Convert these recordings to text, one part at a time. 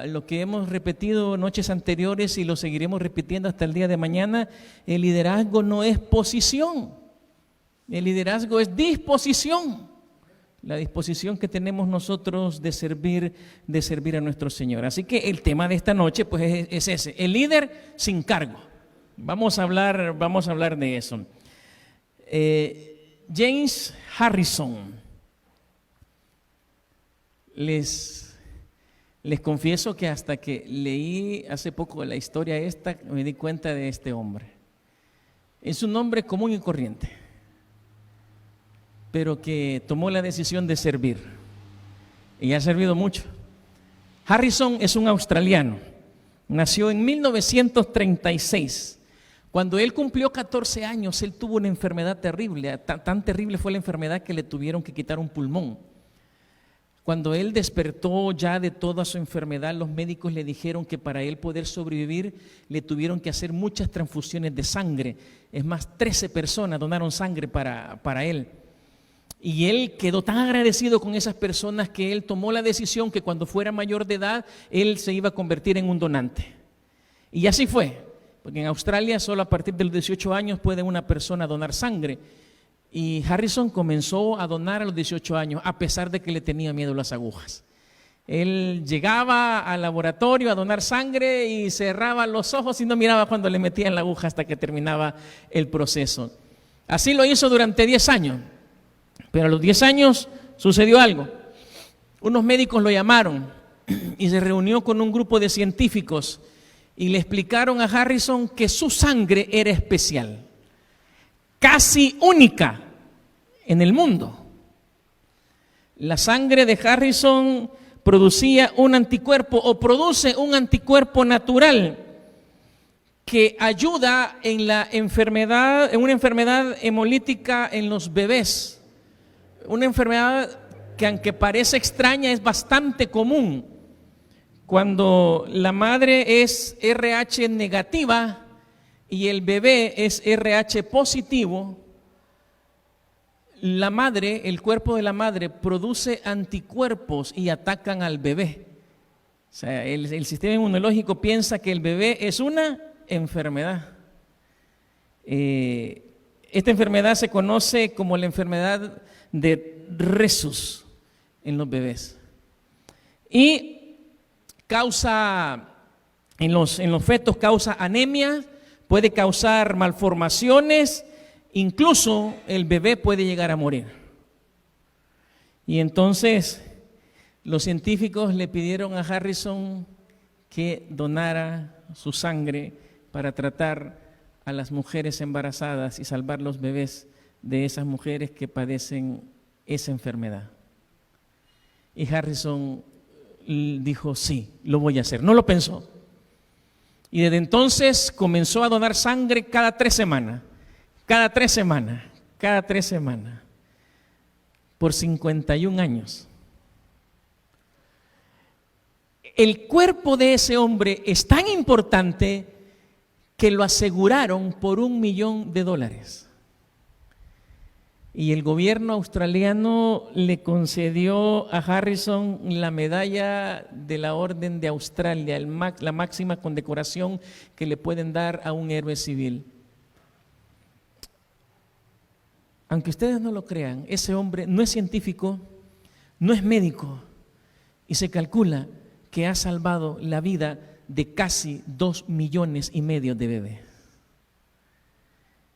lo que hemos repetido noches anteriores y lo seguiremos repitiendo hasta el día de mañana. El liderazgo no es posición, el liderazgo es disposición. La disposición que tenemos nosotros de servir a nuestro Señor. Así que el tema de esta noche pues es ese, el líder sin cargo. Vamos a hablar de eso. James Harrison. Les confieso que hasta que leí hace poco la historia esta, me di cuenta de este hombre. Es un hombre común y corriente, pero que tomó la decisión de servir y ha servido mucho. Harrison es un australiano, nació en 1936. Cuando él cumplió 14 años, él tuvo una enfermedad terrible, tan terrible fue la enfermedad que le tuvieron que quitar un pulmón. Cuando él despertó ya de toda su enfermedad, los médicos le dijeron que para él poder sobrevivir le tuvieron que hacer muchas transfusiones de sangre. Es más, 13 personas donaron sangre para él. Y él quedó tan agradecido con esas personas que él tomó la decisión que cuando fuera mayor de edad, él se iba a convertir en un donante. Y así fue, porque en Australia solo a partir de los 18 años puede una persona donar sangre. Y Harrison comenzó a donar a los 18 años, a pesar de que le tenía miedo a las agujas. Él llegaba al laboratorio a donar sangre y cerraba los ojos y no miraba cuando le metían la aguja hasta que terminaba el proceso. Así lo hizo durante 10 años. Pero a los 10 años sucedió algo. Unos médicos lo llamaron y se reunió con un grupo de científicos y le explicaron a Harrison que su sangre era especial, casi única en el mundo. La sangre de Harrison producía un anticuerpo o produce un anticuerpo natural que ayuda en una enfermedad hemolítica en los bebés. Una enfermedad que aunque parece extraña es bastante común. Cuando la madre es RH negativa y el bebé es RH positivo, la madre, el cuerpo de la madre produce anticuerpos y atacan al bebé. O sea, el sistema inmunológico piensa que el bebé es una enfermedad. Esta enfermedad se conoce como la enfermedad de Rhesus en los bebés y en los fetos causa anemia, puede causar malformaciones, incluso el bebé puede llegar a morir. Y entonces los científicos le pidieron a Harrison que donara su sangre para tratar a las mujeres embarazadas y salvar los bebés de esas mujeres que padecen esa enfermedad. Y Harrison dijo, sí, lo voy a hacer. No lo pensó. Y desde entonces comenzó a donar sangre cada 3 semanas, por 51 años. El cuerpo de ese hombre es tan importante que lo aseguraron por $1 millón. Y el gobierno australiano le concedió a Harrison la medalla de la Orden de Australia, la máxima condecoración que le pueden dar a un héroe civil. Aunque ustedes no lo crean, ese hombre no es científico, no es médico, y se calcula que ha salvado la vida de casi 2,5 millones de bebés.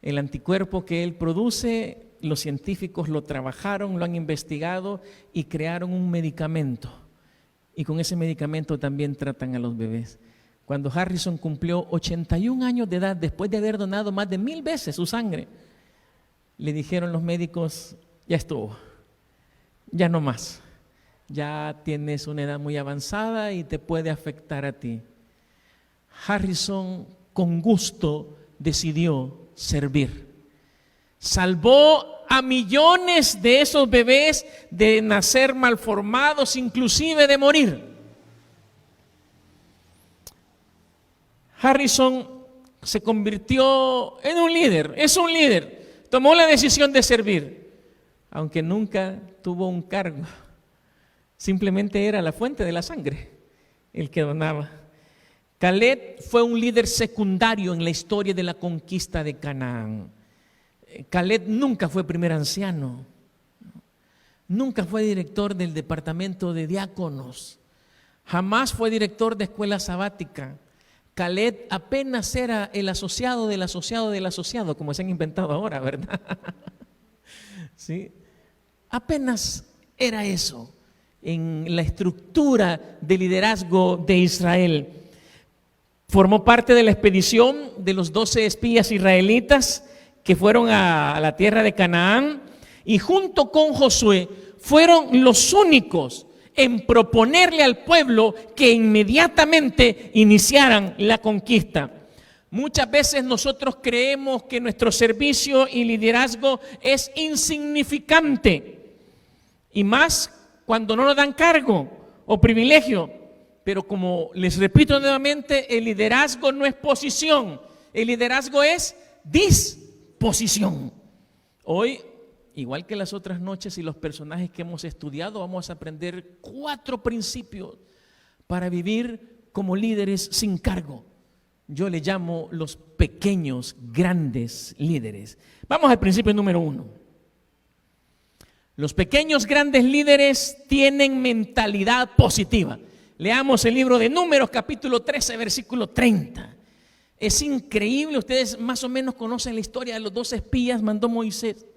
El anticuerpo que él produce, los científicos lo trabajaron, lo han investigado y crearon un medicamento. Y con ese medicamento también tratan a los bebés. Cuando Harrison cumplió 81 años de edad, después de haber donado más de 1000 veces su sangre, le dijeron los médicos, ya estuvo, ya no más. Ya tienes una edad muy avanzada y te puede afectar a ti. Harrison con gusto decidió servir. Salvó a millones de esos bebés de nacer malformados, inclusive de morir. Harrison se convirtió en un líder, es un líder. Tomó la decisión de servir, aunque nunca tuvo un cargo. Simplemente era la fuente de la sangre el que donaba. Caleb fue un líder secundario en la historia de la conquista de Canaán. Caleb nunca fue primer anciano, nunca fue director del departamento de diáconos, jamás fue director de escuela sabática. Caleb apenas era el asociado del asociado del asociado, como se han inventado ahora, ¿verdad? ¿Sí? Apenas era eso en la estructura de liderazgo de Israel. Formó parte de la expedición de los 12 espías israelitas que fueron a la tierra de Canaán, y junto con Josué fueron los únicos en proponerle al pueblo que inmediatamente iniciaran la conquista. Muchas veces nosotros creemos que nuestro servicio y liderazgo es insignificante, y más cuando no nos dan cargo o privilegio. Pero como les repito nuevamente, el liderazgo no es posición, el liderazgo es disposición. Hoy, igual que las otras noches y los personajes que hemos estudiado, vamos a aprender 4 principios para vivir como líderes sin cargo. Yo le llamo los pequeños, grandes líderes. Vamos al principio número 1. Los pequeños, grandes líderes tienen mentalidad positiva. Leamos el libro de Números, capítulo 13, versículo 30. Es increíble, ustedes más o menos conocen la historia de los 12 espías, mandó Moisés.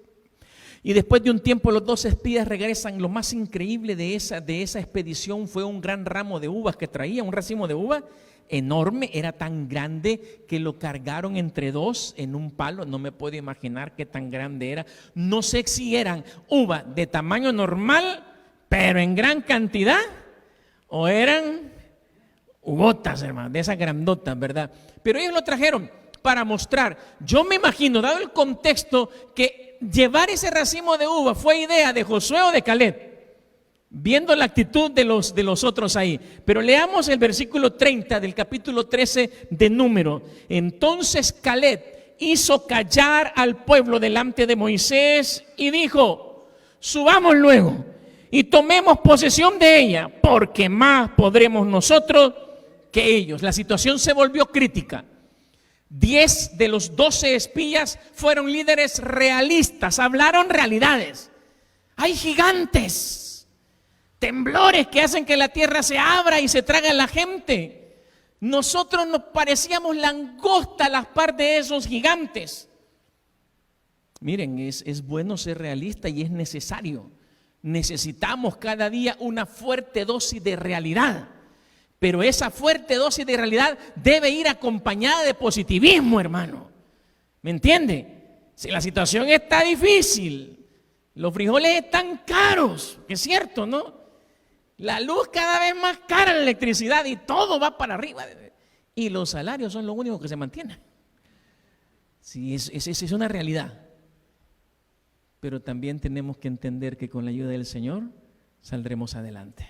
Y después de un tiempo los 12 espías regresan. Lo más increíble de esa expedición fue un gran ramo de uvas que traía, un racimo de uva enorme, era tan grande que lo cargaron entre 2 en un palo. No me puedo imaginar qué tan grande era. No sé si eran uvas de tamaño normal, pero en gran cantidad, o eran uvotas, hermano, de esas grandotas, ¿verdad? Pero ellos lo trajeron para mostrar. Yo me imagino, dado el contexto, que llevar ese racimo de uva fue idea de Josué o de Caleb, viendo la actitud de los otros ahí. Pero leamos el versículo 30 del capítulo 13 de Número. Entonces Caleb hizo callar al pueblo delante de Moisés y dijo: subamos luego y tomemos posesión de ella, porque más podremos nosotros que ellos. La situación se volvió crítica. 10 de los 12 espías fueron líderes realistas, hablaron realidades. Hay gigantes, temblores que hacen que la tierra se abra y se traga a la gente. Nosotros nos parecíamos langosta a las par de esos gigantes. Miren, es bueno ser realista y es necesario. Necesitamos cada día una fuerte dosis de realidad. Pero esa fuerte dosis de realidad debe ir acompañada de positivismo, hermano. ¿Me entiende? Si la situación está difícil, los frijoles están caros, que es cierto, ¿no? La luz cada vez más cara, la electricidad, y todo va para arriba. Y los salarios son lo único que se mantienen. Sí, es una realidad. Pero también tenemos que entender que con la ayuda del Señor saldremos adelante.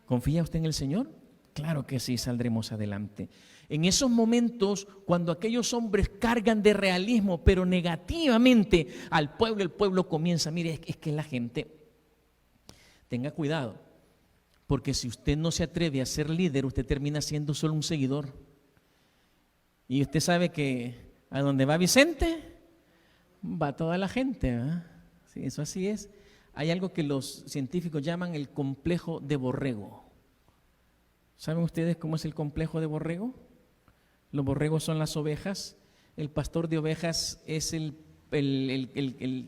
¿Confía usted en el Señor? Claro que sí, saldremos adelante. En esos momentos, cuando aquellos hombres cargan de realismo, pero negativamente al pueblo, el pueblo comienza, mire, es que la gente, tenga cuidado, porque si usted no se atreve a ser líder, usted termina siendo solo un seguidor. Y usted sabe que a donde va Vicente, va toda la gente, ¿verdad? Sí, eso así es. Hay algo que los científicos llaman el complejo de borrego. ¿Saben ustedes cómo es el complejo de borrego? Los borregos son las ovejas. El pastor de ovejas es el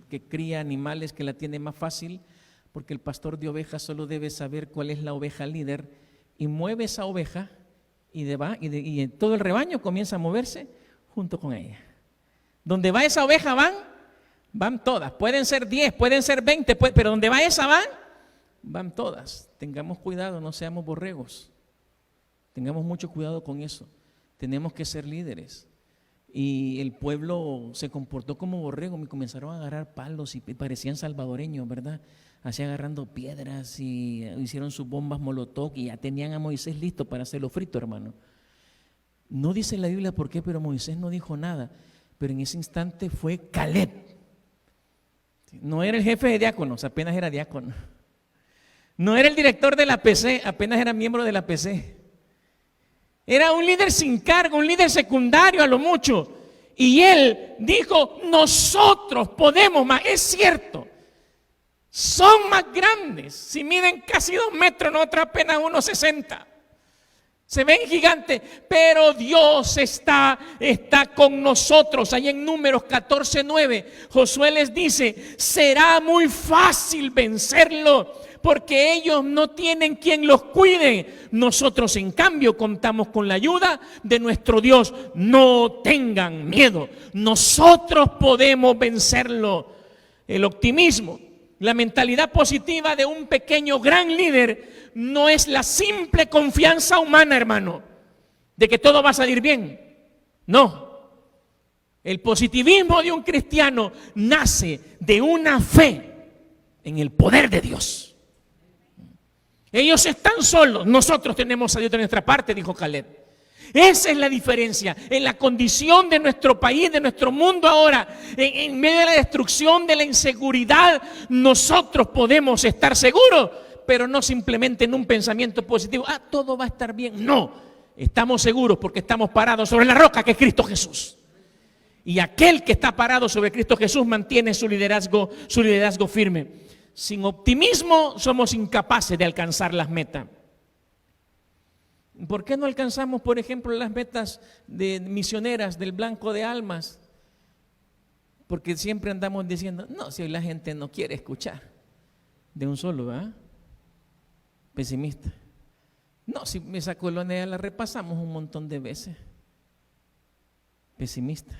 que cría animales, que la tiene más fácil, porque el pastor de ovejas solo debe saber cuál es la oveja líder y mueve esa oveja y todo el rebaño comienza a moverse junto con ella. Donde va esa oveja van todas. Pueden ser 10, pueden ser 20, pero donde va esa van todas. Tengamos cuidado, no seamos borregos. Tengamos mucho cuidado con eso. Tenemos que ser líderes. Y el pueblo se comportó como borrego. Me comenzaron a agarrar palos y parecían salvadoreños, ¿verdad? Así agarrando piedras y hicieron sus bombas molotov y ya tenían a Moisés listo para hacerlo frito, hermano. No dice la Biblia por qué, pero Moisés no dijo nada. Pero en ese instante fue Caleb. No era el jefe de diáconos, apenas era diácono. No era el director de la PC, apenas era miembro de la PC. Era un líder sin cargo, un líder secundario a lo mucho. Y él dijo, nosotros podemos más. Es cierto, son más grandes. Si miden casi 2 metros, nosotros apenas 1,60. Se ven gigantes, pero Dios está con nosotros. Ahí en Números 14:9, Josué les dice, será muy fácil vencerlo, porque ellos no tienen quien los cuide. Nosotros, en cambio, contamos con la ayuda de nuestro Dios. No tengan miedo, nosotros podemos vencerlo. El optimismo, la mentalidad positiva de un pequeño gran líder no es la simple confianza humana, hermano, de que todo va a salir bien. No. El positivismo de un cristiano nace de una fe en el poder de Dios. Ellos están solos, nosotros tenemos a Dios de nuestra parte, dijo Caleb. Esa es la diferencia en la condición de nuestro país, de nuestro mundo ahora. En medio de la destrucción, de la inseguridad, nosotros podemos estar seguros, pero no simplemente en un pensamiento positivo. Todo va a estar bien. No, estamos seguros porque estamos parados sobre la roca que es Cristo Jesús. Y aquel que está parado sobre Cristo Jesús mantiene su liderazgo firme. Sin optimismo somos incapaces de alcanzar las metas. ¿Por qué no alcanzamos, por ejemplo, las metas de misioneras del Blanco de Almas? Porque siempre andamos diciendo, no, si hoy la gente no quiere escuchar. De un solo, ¿verdad? Pesimista. No, si esa colonia ya la repasamos un montón de veces. Pesimista.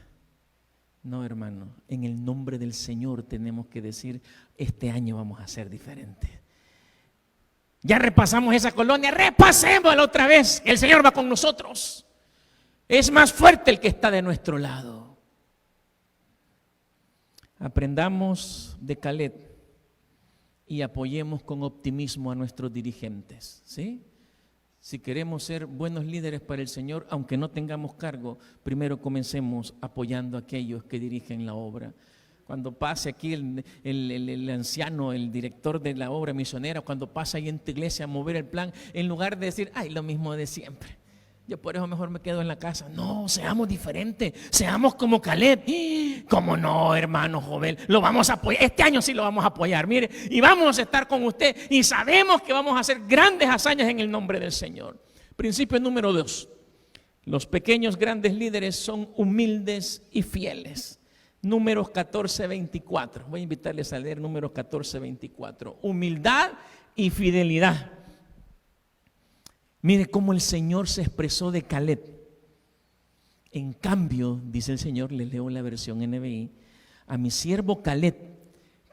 No, hermano, en el nombre del Señor tenemos que decir, este año vamos a ser diferentes. Ya repasamos esa colonia, repasémosla otra vez. El Señor va con nosotros. Es más fuerte el que está de nuestro lado. Aprendamos de Caleb y apoyemos con optimismo a nuestros dirigentes, ¿sí? Si queremos ser buenos líderes para el Señor, aunque no tengamos cargo, primero comencemos apoyando a aquellos que dirigen la obra. Cuando pase aquí el anciano, el director de la obra misionera, cuando pasa ahí en tu iglesia a mover el plan, en lugar de decir, ay, lo mismo de siempre, yo por eso mejor me quedo en la casa. No, seamos diferentes, seamos como Caleb. ¿Cómo no, hermano Jovel? Lo vamos a apoyar, este año sí lo vamos a apoyar, mire, y vamos a estar con usted, y sabemos que vamos a hacer grandes hazañas en el nombre del Señor. Principio número 2, los pequeños grandes líderes son humildes y fieles. Números 14:24. Voy a invitarles a leer Números 14:24. Humildad y fidelidad. Mire cómo el Señor se expresó de Caleb. En cambio, dice el Señor, le leo la versión NBI, a mi siervo Caleb,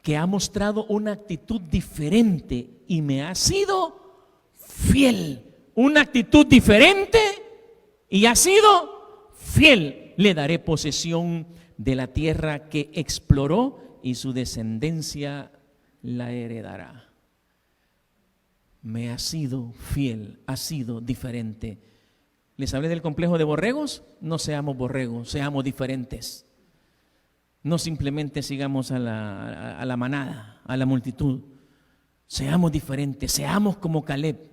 que ha mostrado una actitud diferente y me ha sido fiel. Una actitud diferente y ha sido fiel. Le daré posesión de la tierra que exploró y su descendencia la heredará. Me ha sido fiel, ha sido diferente. ¿Les hablé del complejo de borregos? No seamos borregos, seamos diferentes. No simplemente sigamos a la manada, a la multitud. Seamos diferentes, seamos como Caleb.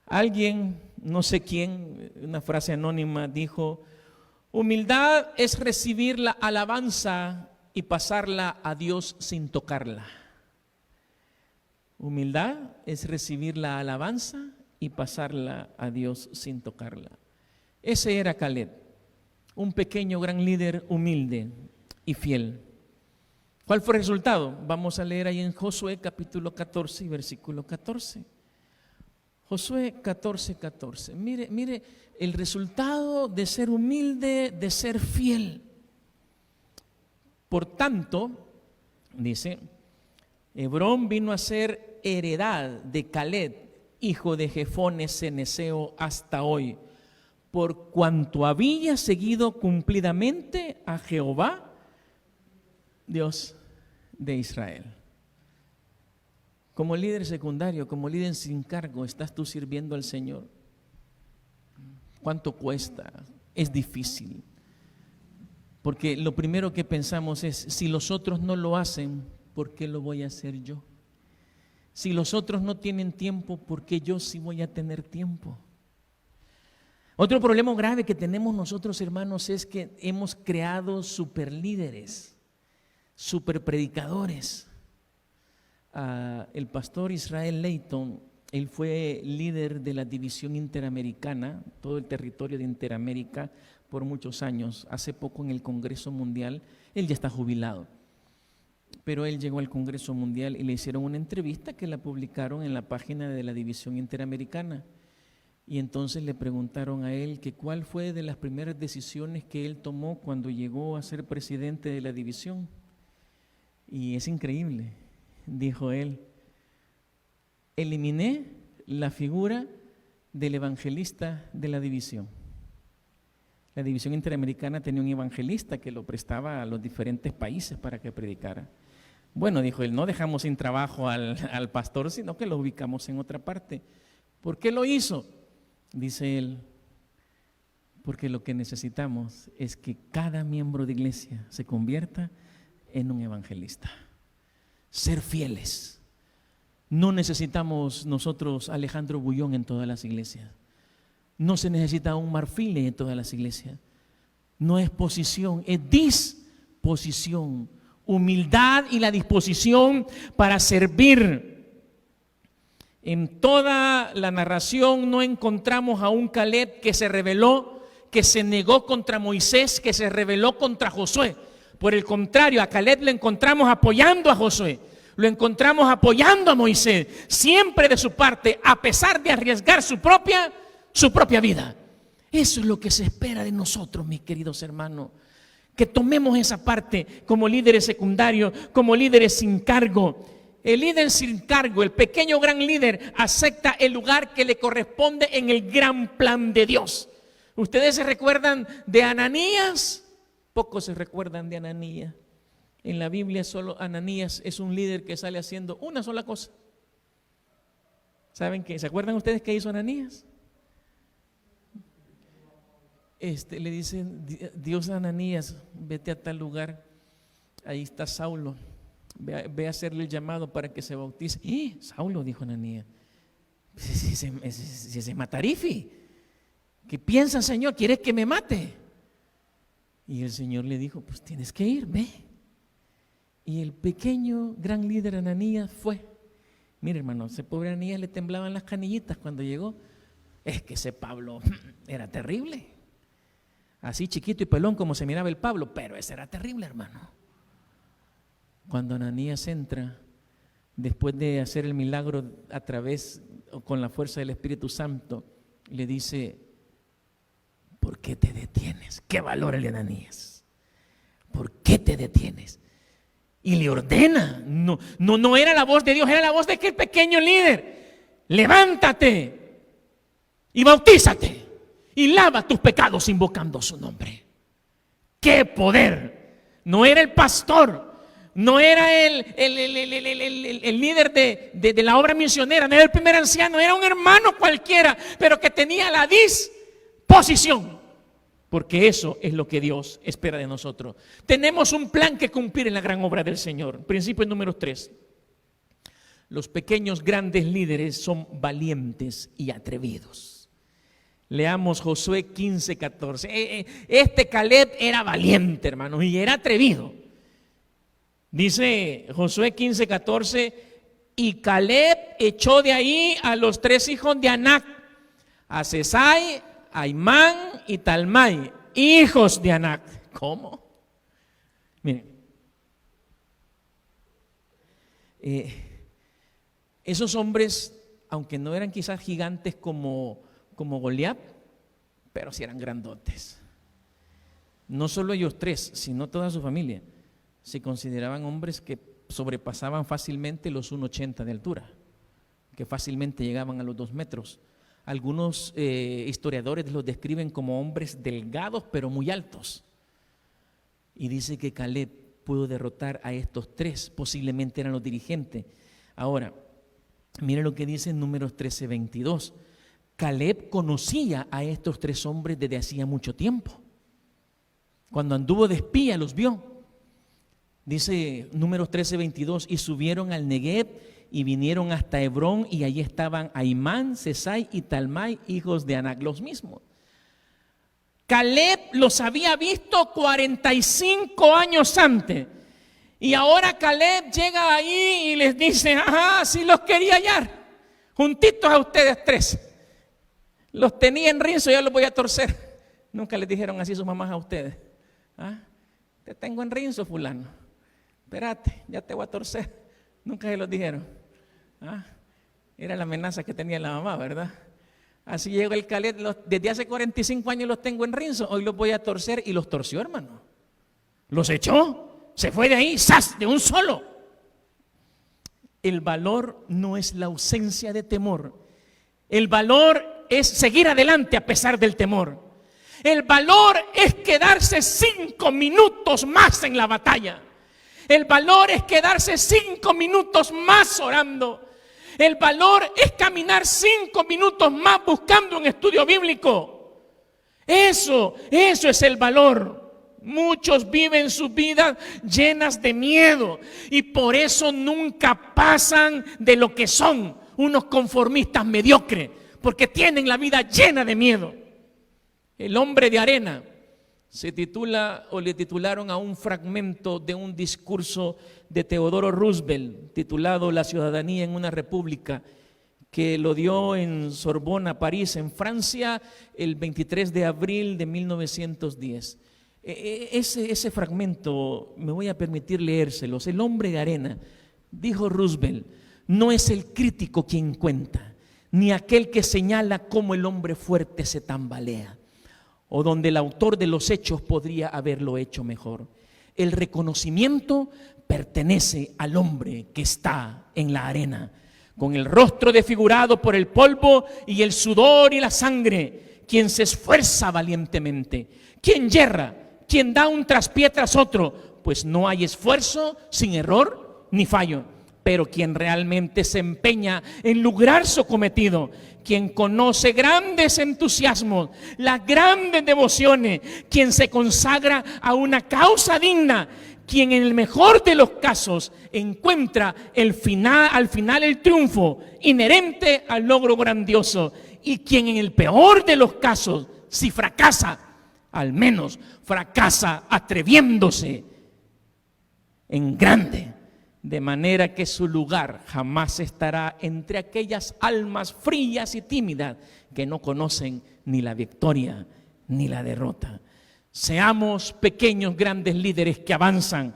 Alguien, no sé quién, una frase anónima dijo, humildad es recibir la alabanza y pasarla a Dios sin tocarla. Humildad es recibir la alabanza y pasarla a Dios sin tocarla. Ese era Caleb, un pequeño gran líder humilde y fiel. ¿Cuál fue el resultado? Vamos a leer ahí en Josué capítulo 14 y versículo 14. Josué 14:14. Mire el resultado de ser humilde, de ser fiel. Por tanto, dice, Hebrón vino a ser heredad de Caleb, hijo de Jefone cenezeo, hasta hoy, por cuanto había seguido cumplidamente a Jehová, Dios de Israel. Como líder secundario, como líder sin cargo, ¿estás tú sirviendo al Señor? ¿Cuánto cuesta? Es difícil. Porque lo primero que pensamos es, si los otros no lo hacen, ¿por qué lo voy a hacer yo? Si los otros no tienen tiempo, ¿por qué yo sí voy a tener tiempo? Otro problema grave que tenemos nosotros, hermanos, es que hemos creado superlíderes, superpredicadores. El pastor Israel Leighton, él fue líder de la división interamericana, todo el territorio de Interamérica por muchos años. Hace poco en el Congreso Mundial, él ya está jubilado, pero él llegó al Congreso Mundial y le hicieron una entrevista que la publicaron en la página de la división interamericana. Y entonces le preguntaron a él que cuál fue de las primeras decisiones que él tomó cuando llegó a ser presidente de la división. Y es increíble, dijo él: eliminé la figura del evangelista de la división. La división interamericana tenía un evangelista que lo prestaba a los diferentes países para que predicara. Bueno, dijo él, no dejamos sin trabajo al pastor, sino que lo ubicamos en otra parte. ¿Por qué lo hizo? Dice él, porque lo que necesitamos es que cada miembro de iglesia se convierta en un evangelista. Ser fieles. No necesitamos nosotros Alejandro Bullón en todas las iglesias. No se necesita un Marfile en todas las iglesias. No es posición, es disposición. Humildad y la disposición para servir. En toda la narración no encontramos a un Caleb que se rebeló, que se negó contra Moisés, que se rebeló contra Josué. Por el contrario, a Caleb lo encontramos apoyando a Josué, lo encontramos apoyando a Moisés, siempre de su parte, a pesar de arriesgar su propia vida. Eso es lo que se espera de nosotros, mis queridos hermanos, que tomemos esa parte como líderes secundarios, como líderes sin cargo. El líder sin cargo, el pequeño gran líder, acepta el lugar que le corresponde en el gran plan de Dios. ¿Ustedes se recuerdan de Ananías? Pocos se recuerdan de Ananías. En la Biblia solo Ananías es un líder que sale haciendo una sola cosa. ¿Saben qué? ¿Se acuerdan ustedes qué hizo Ananías? Le dicen, Dios a Ananías, vete a tal lugar, ahí está Saulo, ve a hacerle el llamado para que se bautice. Saulo, dijo Ananías, si se matarifi, ¿qué piensa, Señor? ¿Quieres que me mate? Y el Señor le dijo, pues tienes que ir, ve. Y el pequeño gran líder Ananías fue. Mire, hermano, ese pobre Ananías le temblaban las canillitas cuando llegó. Es que ese Pablo era terrible. Así chiquito y pelón como se miraba el Pablo, pero ese era terrible, hermano. Cuando Ananías entra, después de hacer el milagro a través o con la fuerza del Espíritu Santo, le dice, ¿por qué te detienes? ¿Qué valor el de Ananías? ¿Por qué te detienes? Y le ordena, no era la voz de Dios, era la voz de aquel pequeño líder. Levántate y bautízate y lava tus pecados invocando su nombre. ¡Qué poder! No era el pastor, no era el líder de la obra misionera, no era el primer anciano, era un hermano cualquiera, pero que tenía la disposición. Porque eso es lo que Dios espera de nosotros. Tenemos un plan que cumplir en la gran obra del Señor. Principio número 3. Los pequeños grandes líderes son valientes y atrevidos. Leamos Josué 15:14. Este Caleb era valiente, hermanos, y era atrevido. Dice Josué 15:14, y Caleb echó de ahí a los 3 hijos de Anac, a Sesai, Aimán y Talmai, hijos de Anac. ¿Cómo? Miren, esos hombres, aunque no eran quizás gigantes como Goliat, pero sí eran grandotes. No solo ellos 3, sino toda su familia se consideraban hombres que sobrepasaban fácilmente los 1,80 de altura, que fácilmente llegaban a los 2 metros. Algunos historiadores los describen como hombres delgados pero muy altos. Y dice que Caleb pudo derrotar a estos 3, posiblemente eran los dirigentes. Ahora, mire lo que dice en Números 13:22. Caleb conocía a estos 3 hombres desde hacía mucho tiempo. Cuando anduvo de espía los vio. Dice Números 13:22, y subieron al Negev y vinieron hasta Hebrón, y allí estaban Aimán, Sesai y Talmai, hijos de Anac, los mismos. Caleb los había visto 45 años antes. Y ahora Caleb llega ahí y les dice, ajá, sí los quería hallar, juntitos a ustedes tres. Los tenía en rinzo, ya los voy a torcer. Nunca les dijeron así sus mamás a ustedes. ¿Ah? Te tengo en rinzo, fulano. Espérate, ya te voy a torcer. Nunca se los dijeron. ¿Ah? Era la amenaza que tenía la mamá, ¿verdad? Así llegó el Caleb, desde hace 45 años los tengo en rinzo, hoy los voy a torcer, y los torció, hermano. Los echó, se fue de ahí, ¡zas!, de un solo. El valor no es la ausencia de temor. El valor es seguir adelante a pesar del temor. El valor es quedarse 5 minutos más en la batalla. El valor es quedarse 5 minutos más orando. El valor es caminar 5 minutos más buscando un estudio bíblico. Eso es el valor. Muchos viven sus vidas llenas de miedo y por eso nunca pasan de lo que son, unos conformistas mediocres, porque tienen la vida llena de miedo. El hombre de arena se titula, o le titularon a un fragmento de un discurso de Teodoro Roosevelt titulado La ciudadanía en una república, que lo dio en Sorbona, París, en Francia, el 23 de abril de 1910. Ese fragmento me voy a permitir leérselos. El hombre de arena, dijo Roosevelt, no es el crítico quien cuenta, ni aquel que señala cómo el hombre fuerte se tambalea, o donde el autor de los hechos podría haberlo hecho mejor. El reconocimiento pertenece al hombre que está en la arena, con el rostro desfigurado por el polvo y el sudor y la sangre, quien se esfuerza valientemente, quien yerra, quien da un traspié tras otro, pues no hay esfuerzo sin error ni fallo. Pero quien realmente se empeña en lograr su cometido, quien conoce grandes entusiasmos, las grandes devociones, quien se consagra a una causa digna, quien en el mejor de los casos encuentra al final el triunfo inherente al logro grandioso, y quien en el peor de los casos, si fracasa, al menos fracasa atreviéndose en grande, de manera que su lugar jamás estará entre aquellas almas frías y tímidas que no conocen ni la victoria ni la derrota. Seamos pequeños grandes líderes que avanzan,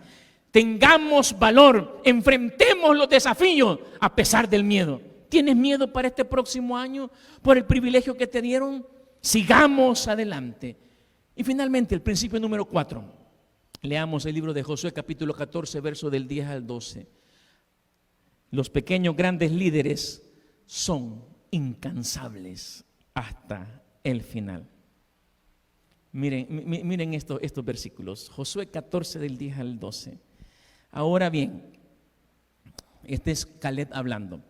tengamos valor, enfrentemos los desafíos a pesar del miedo. ¿Tienes miedo para este próximo año por el privilegio que te dieron? Sigamos adelante. Y finalmente el principio número 4. Leamos el libro de Josué capítulo 14, verso del 10 al 12. Los pequeños grandes líderes son incansables hasta el final. Miren estos versículos. Josué 14 del 10 al 12. Ahora bien, este es Caleb hablando.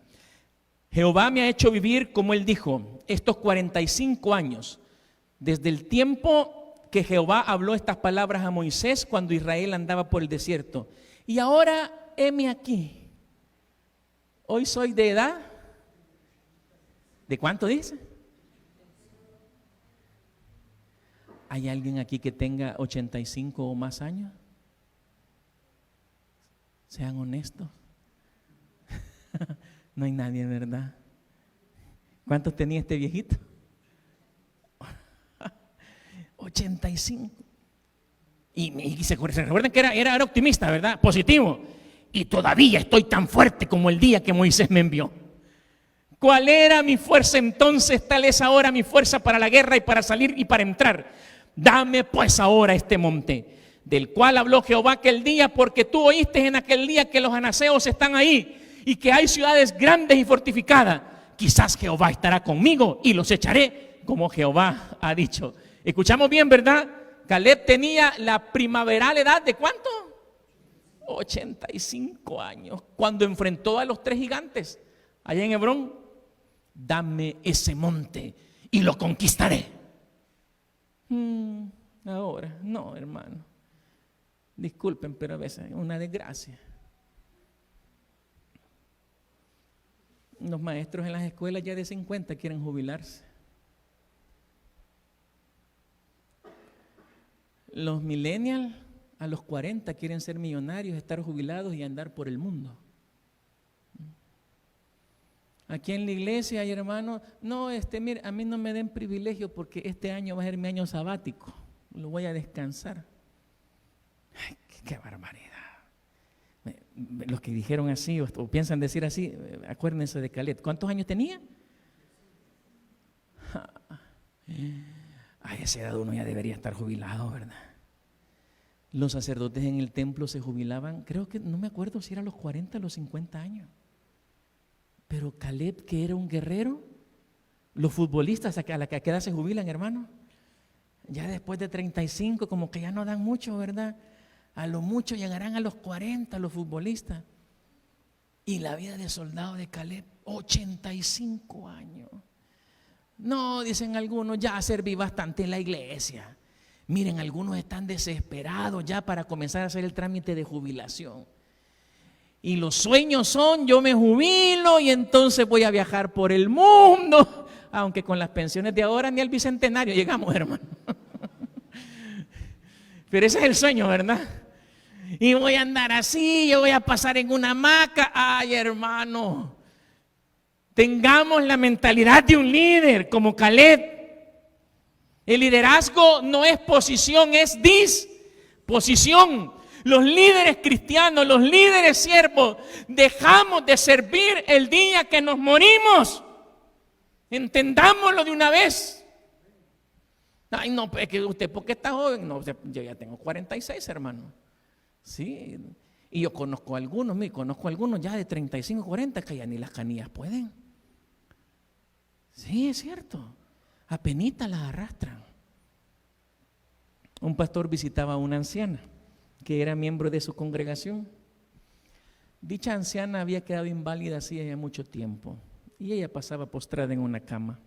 Jehová me ha hecho vivir, como él dijo, estos 45 años, desde el tiempo que Jehová habló estas palabras a Moisés cuando Israel andaba por el desierto. Y ahora, heme aquí. Hoy soy de edad. ¿De cuánto dice? ¿Hay alguien aquí que tenga 85 o más años? Sean honestos. No hay nadie, ¿verdad? ¿Cuántos tenía este viejito? 85. Y se recuerdan que era optimista, ¿verdad? Positivo. Y todavía estoy tan fuerte como el día que Moisés me envió. ¿Cuál era mi fuerza entonces? Tal es ahora mi fuerza para la guerra y para salir y para entrar. Dame pues ahora este monte, del cual habló Jehová aquel día, porque tú oíste en aquel día que los anaseos están ahí y que hay ciudades grandes y fortificadas. Quizás Jehová estará conmigo y los echaré, como Jehová ha dicho. Escuchamos bien, ¿verdad? Caleb tenía la primaveral edad de ¿cuánto? 85 años, cuando enfrentó a los 3 gigantes allá en Hebrón. Dame ese monte y lo conquistaré. Ahora, no, hermano. Disculpen, pero a veces es una desgracia. Los maestros en las escuelas ya de 50 quieren jubilarse. Los millennials a los 40 quieren ser millonarios, estar jubilados y andar por el mundo. Aquí en la iglesia hay hermanos, no, mire, a mí no me den privilegio porque este año va a ser mi año sabático, lo voy a descansar. Ay, qué barbaridad. Los que dijeron así o piensan decir así, acuérdense de Caleb. ¿Cuántos años tenía? A esa edad uno ya debería estar jubilado, ¿verdad? Los sacerdotes en el templo se jubilaban, creo que, no me acuerdo si era a los 40 o los 50 años. Pero Caleb, que era un guerrero, los futbolistas a la que edad se jubilan, hermano, ya después de 35 como que ya no dan mucho, ¿verdad? A lo mucho llegarán a los 40 los futbolistas. Y la vida de soldado de Caleb, 85 años. No, dicen algunos, ya serví bastante en la iglesia. Miren, algunos están desesperados ya para comenzar a hacer el trámite de jubilación. Y los sueños son, yo me jubilo y entonces voy a viajar por el mundo. Aunque con las pensiones de ahora ni al bicentenario llegamos, hermano. Pero ese es el sueño, ¿verdad? Y voy a andar así, yo voy a pasar en una hamaca. Ay, hermano, tengamos la mentalidad de un líder como Caleb. El liderazgo no es posición, es disposición. Los líderes cristianos, los líderes siervos, dejamos de servir el día que nos morimos. Entendámoslo de una vez. Ay, no, es que usted, ¿por qué está joven? No, yo ya tengo 46, hermano. Sí, y yo conozco algunos ya de 35, 40 que ya ni las canillas pueden. Sí, es cierto. Apenitas las arrastran. Un pastor visitaba a una anciana que era miembro de su congregación. Dicha anciana había quedado inválida hacía mucho tiempo y ella pasaba postrada en una cama.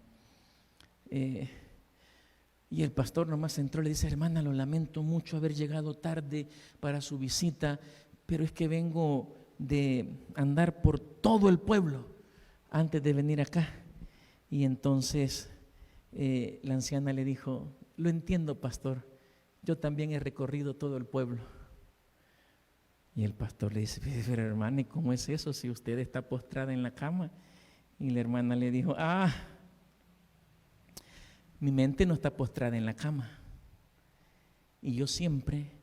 Y el pastor nomás entró y le dice: hermana, lo lamento mucho haber llegado tarde para su visita, pero es que vengo de andar por todo el pueblo antes de venir acá. Y entonces la anciana le dijo: lo entiendo, pastor, yo también he recorrido todo el pueblo. Y el pastor le dice: pero hermana, ¿y cómo es eso si usted está postrada en la cama? Y la hermana le dijo: mi mente no está postrada en la cama. Y yo siempre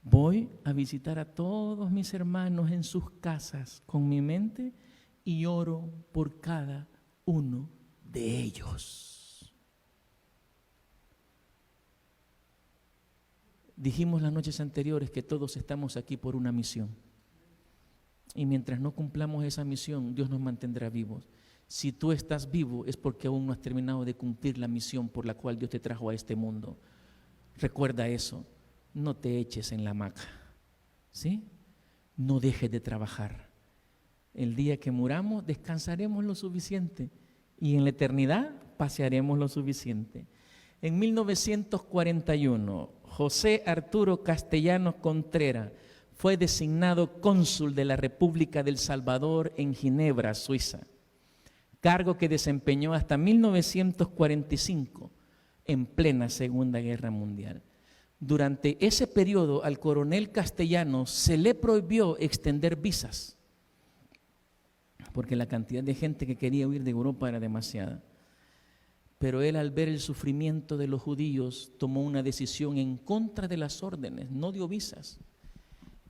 voy a visitar a todos mis hermanos en sus casas con mi mente y oro por cada uno de ellos. Dijimos las noches anteriores que todos estamos aquí por una misión. Y mientras no cumplamos esa misión, Dios nos mantendrá vivos. Si tú estás vivo es porque aún no has terminado de cumplir la misión por la cual Dios te trajo a este mundo. Recuerda eso, no te eches en la hamaca, ¿sí? No dejes de trabajar. El día que muramos descansaremos lo suficiente y en la eternidad pasearemos lo suficiente. En 1941, José Arturo Castellanos Contreras fue designado cónsul de la República del Salvador en Ginebra, Suiza. Cargo que desempeñó hasta 1945 en plena Segunda Guerra Mundial. Durante ese periodo al coronel Castellanos se le prohibió extender visas porque la cantidad de gente que quería huir de Europa era demasiada. Pero él, al ver el sufrimiento de los judíos, tomó una decisión en contra de las órdenes, no dio visas.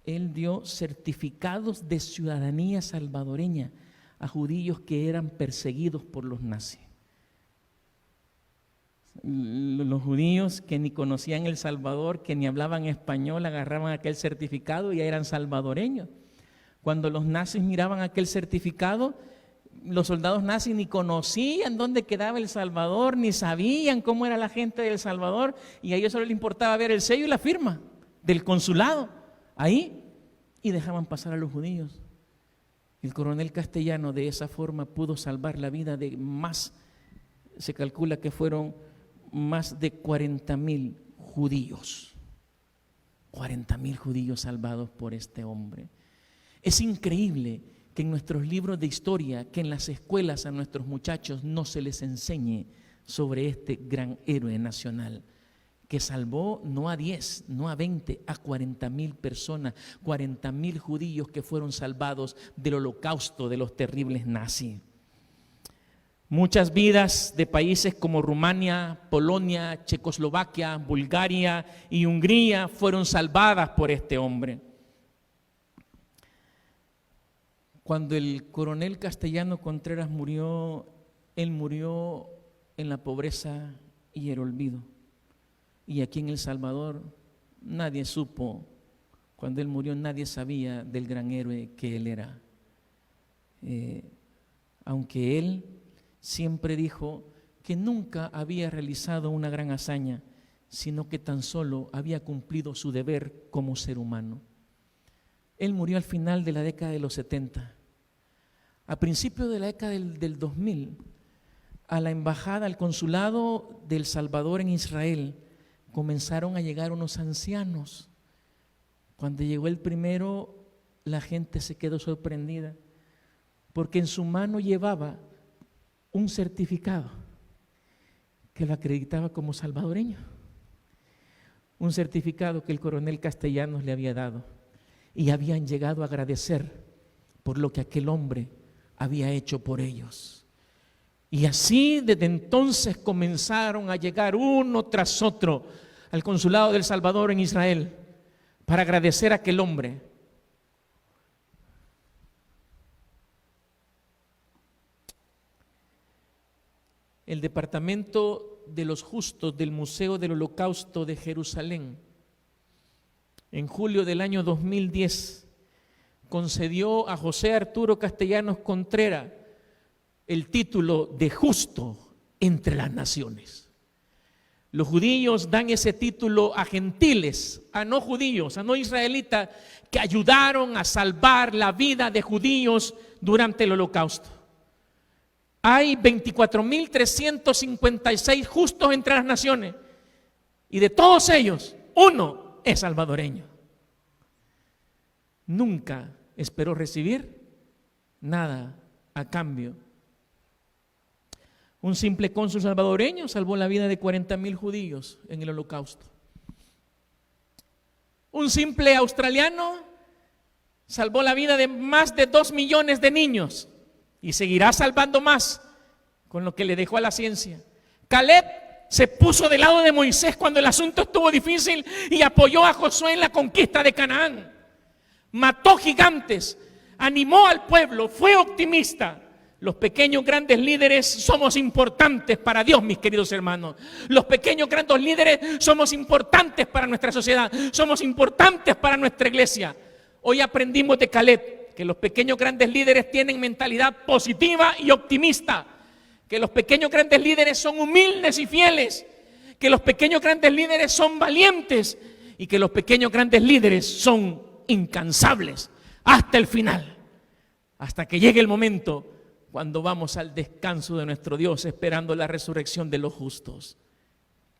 Él dio certificados de ciudadanía salvadoreña a judíos que eran perseguidos por los nazis. Los judíos que ni conocían El Salvador, que ni hablaban español, agarraban aquel certificado y ya eran salvadoreños. Cuando los nazis miraban aquel certificado, los soldados nazis ni conocían dónde quedaba El Salvador, ni sabían cómo era la gente de El Salvador, y a ellos solo les importaba ver el sello y la firma del consulado ahí, y dejaban pasar a los judíos. El coronel Castellano de esa forma pudo salvar la vida de se calcula que fueron más de 40,000 judíos. 40,000 judíos salvados por este hombre. Es increíble que en nuestros libros de historia, que en las escuelas a nuestros muchachos no se les enseñe sobre este gran héroe nacional que salvó no a 10, no a 20, a 40,000 personas, 40,000 judíos que fueron salvados del holocausto de los terribles nazis. Muchas vidas de países como Rumania, Polonia, Checoslovaquia, Bulgaria y Hungría fueron salvadas por este hombre. Cuando el coronel Castellano Contreras murió, él murió en la pobreza y el olvido. Y aquí en El Salvador nadie supo, cuando él murió nadie sabía del gran héroe que él era. Aunque él siempre dijo que nunca había realizado una gran hazaña, sino que tan solo había cumplido su deber como ser humano. Él murió al final de la década de los 70. A principios de la década del 2000, a la embajada, al consulado de El Salvador en Israel, comenzaron a llegar unos ancianos. Cuando llegó el primero, la gente se quedó sorprendida, porque en su mano llevaba un certificado que lo acreditaba como salvadoreño, un certificado que el coronel Castellanos le había dado, y habían llegado a agradecer por lo que aquel hombre había hecho por ellos. Y así desde entonces comenzaron a llegar uno tras otro al consulado de El Salvador en Israel para agradecer a aquel hombre. El Departamento de los Justos del Museo del Holocausto de Jerusalén, en julio del año 2010, concedió a José Arturo Castellanos Contreras el título de justo entre las naciones. Los judíos dan ese título a gentiles, a no judíos, a no israelitas, que ayudaron a salvar la vida de judíos durante el holocausto. Hay 24,356 justos entre las naciones, y de todos ellos, uno es salvadoreño. Nunca esperó recibir nada a cambio. Un simple cónsul salvadoreño salvó la vida de 40,000 judíos en el holocausto. Un simple australiano salvó la vida de más de 2 millones de niños y seguirá salvando más con lo que le dejó a la ciencia. Caleb se puso del lado de Moisés cuando el asunto estuvo difícil y apoyó a Josué en la conquista de Canaán. Mató gigantes, animó al pueblo, fue optimista. Los pequeños grandes líderes somos importantes para Dios, mis queridos hermanos. Los pequeños grandes líderes somos importantes para nuestra sociedad, somos importantes para nuestra iglesia. Hoy aprendimos de Caleb que los pequeños grandes líderes tienen mentalidad positiva y optimista, que los pequeños grandes líderes son humildes y fieles, que los pequeños grandes líderes son valientes y que los pequeños grandes líderes son incansables hasta el final, hasta que llegue el momento cuando vamos al descanso de nuestro Dios, esperando la resurrección de los justos.